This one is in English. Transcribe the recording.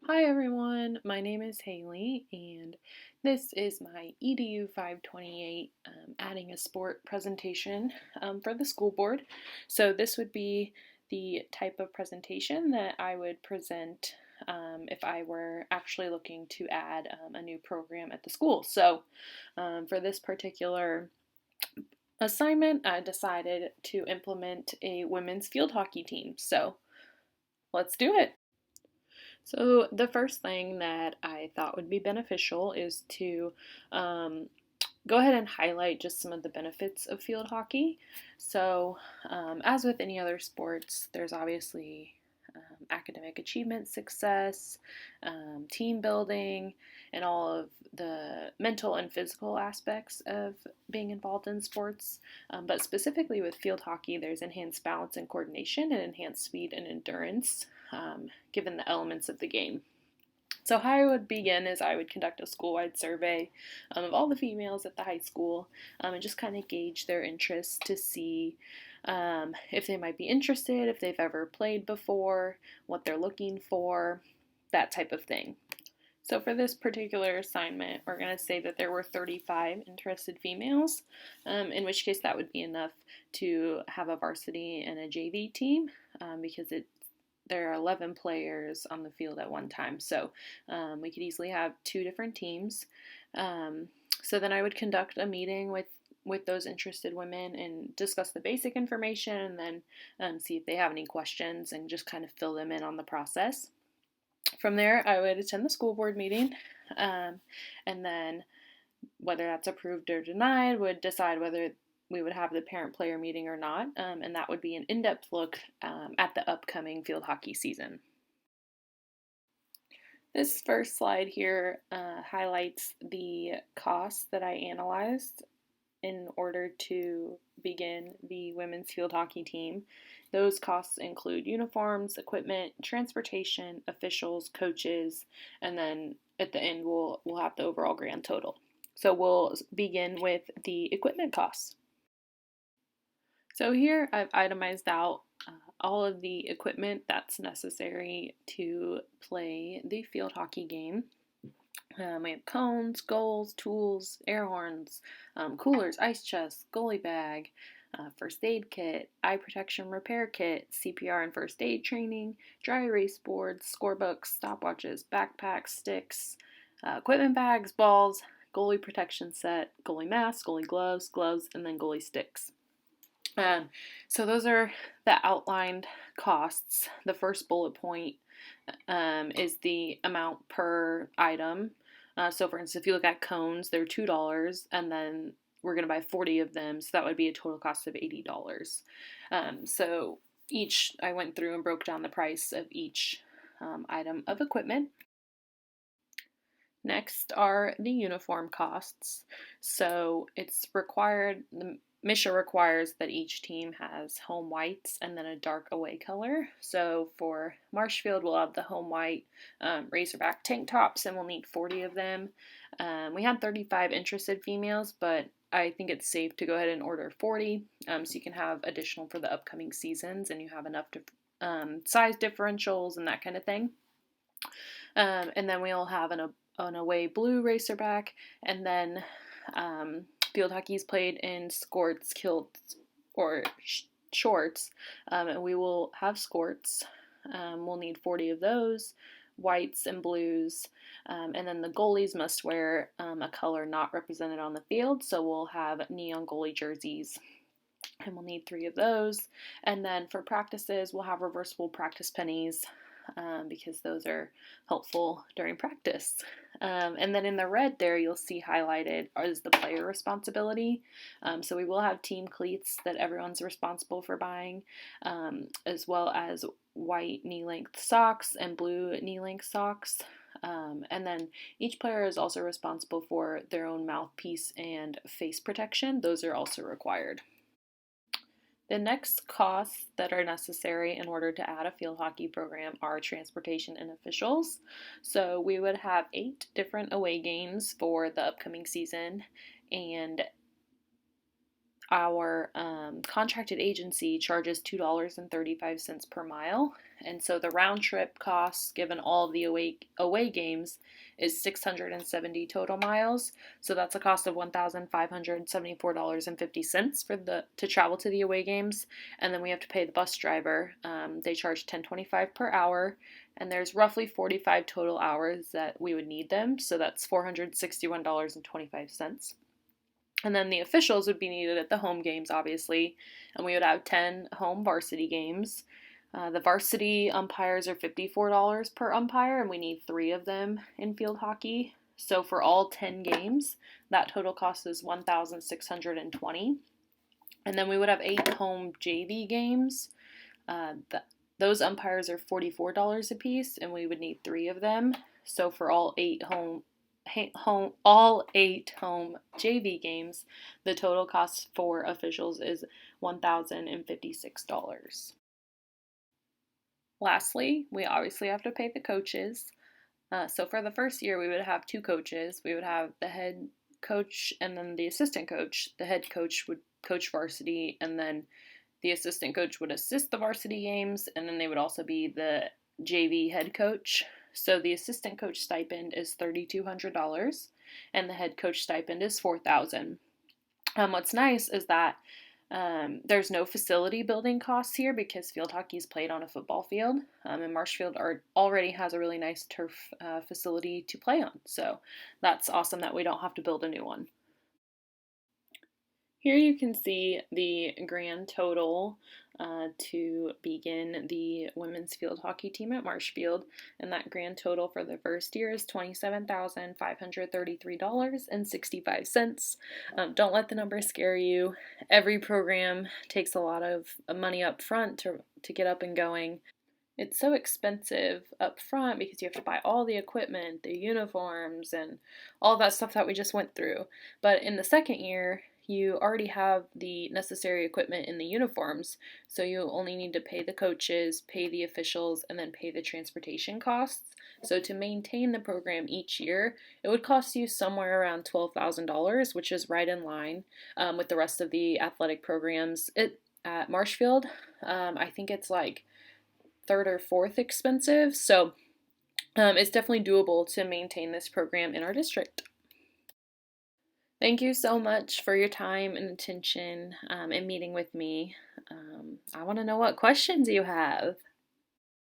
Hi everyone, my name is Haley and this is my EDU 528 adding a sport presentation for the school board. So this would be the type of presentation that I would present if I were actually looking to add a new program at the school. So for this particular assignment, I decided to implement a women's field hockey team. So let's do it. So, the first thing that I thought would be beneficial is to go ahead and highlight just some of the benefits of field hockey. So, as with any other sports, there's obviously academic achievement, success, team building, and all of the mental and physical aspects of being involved in sports. But specifically with field hockey, there's enhanced balance and coordination and enhanced speed and endurance, given the elements of the game. So, how I would begin is I would conduct a school-wide survey of all the females at the high school and just kind of gauge their interest to see if they might be interested, if they've ever played before, what they're looking for, that type of thing. So, for this particular assignment, we're going to say that there were 35 interested females, in which case that would be enough to have a varsity and a JV team because there are 11 players on the field at one time. So we could easily have two different teams. So then I would conduct a meeting with those interested women and discuss the basic information and then see if they have any questions and just kind of fill them in on the process. From there, I would attend the school board meeting and then whether that's approved or denied would decide whether we would have the parent player meeting or not, and that would be an in depth look at the upcoming field hockey season. This first slide here highlights the costs that I analyzed in order to begin the women's field hockey team. Those costs include uniforms, equipment, transportation, officials, coaches, and then at the end we'll have the overall grand total. So we'll begin with the equipment costs. So here I've itemized out all of the equipment that's necessary to play the field hockey game. We have cones, goals, tools, air horns, coolers, ice chest, goalie bag, first aid kit, eye protection repair kit, CPR and first aid training, dry erase boards, scorebooks, stopwatches, backpacks, sticks, equipment bags, balls, goalie protection set, goalie mask, goalie gloves, and then goalie sticks. So those are the outlined costs. The first bullet point is the amount per item. So for instance, if you look at cones, they're $2, and then we're going to buy 40 of them, so that would be a total cost of $80. So I went through and broke down the price of each item of equipment. Next are the uniform costs. So it's required, the MSHSAA requires that each team has home whites and then a dark away color. So for Marshfield, we'll have the home white Razorback tank tops, and we'll need 40 of them. We had 35 interested females, but I think it's safe to go ahead and order 40 so you can have additional for the upcoming seasons and you have enough to size differentials and that kind of thing. And then we'll have an away blue Razorback, and then field hockey is played in skirts, kilts, or shorts, and we will have skirts. We'll need 40 of those, whites and blues, and then the goalies must wear a color not represented on the field, so we'll have neon goalie jerseys. And we'll need 3 of those. And then for practices, we'll have reversible practice pennies because those are helpful during practice. And then in the red there, you'll see highlighted is the player responsibility. So we will have team cleats that everyone's responsible for buying, as well as white knee-length socks and blue knee-length socks. And then each player is also responsible for their own mouthpiece and face protection. Those are also required. The next costs that are necessary in order to add a field hockey program are transportation and officials. So we would have 8 different away games for the upcoming season, and our contracted agency charges $2.35 per mile, And so the round trip cost, given all of the away games, is 670 total miles. So that's a cost of $1,574.50 to travel to the away games. And then we have to pay the bus driver. They charge $10.25 per hour, and there's roughly 45 total hours that we would need them. So that's $461.25. And then the officials would be needed at the home games, obviously, and we would have 10 home varsity games. The varsity umpires are $54 per umpire, and we need 3 of them in field hockey. So for all 10 games, that total cost is $1,620. And then we would have 8 home JV games. Those umpires are $44 a piece, and we would need 3 of them. So for all 8 home JV games, the total cost for officials is $1,056. Lastly, we obviously have to pay the coaches. So for the first year, we would have 2 coaches. We would have the head coach and then the assistant coach. The head coach would coach varsity, and then the assistant coach would assist the varsity games, and then they would also be the JV head coach. So the assistant coach stipend is $3,200, and the head coach stipend is $4,000. What's nice is that there's no facility building costs here because field hockey is played on a football field, and Marshfield already has a really nice turf facility to play on. So that's awesome that we don't have to build a new one. Here you can see the grand total to begin the women's field hockey team at Marshfield, and that grand total for the first year is $27,533.65. Don't let the number scare you. Every program takes a lot of money up front to get up and going. It's so expensive up front because you have to buy all the equipment, the uniforms, and all that stuff that we just went through. But in the second year, you already have the necessary equipment in the uniforms, so you only need to pay the coaches, pay the officials, and then pay the transportation costs. So to maintain the program each year, it would cost you somewhere around $12,000, which is right in line with the rest of the athletic programs at Marshfield. I think it's like 3rd or 4th expensive, so it's definitely doable to maintain this program in our district. Thank you so much for your time and attention in meeting with me. I want to know what questions you have.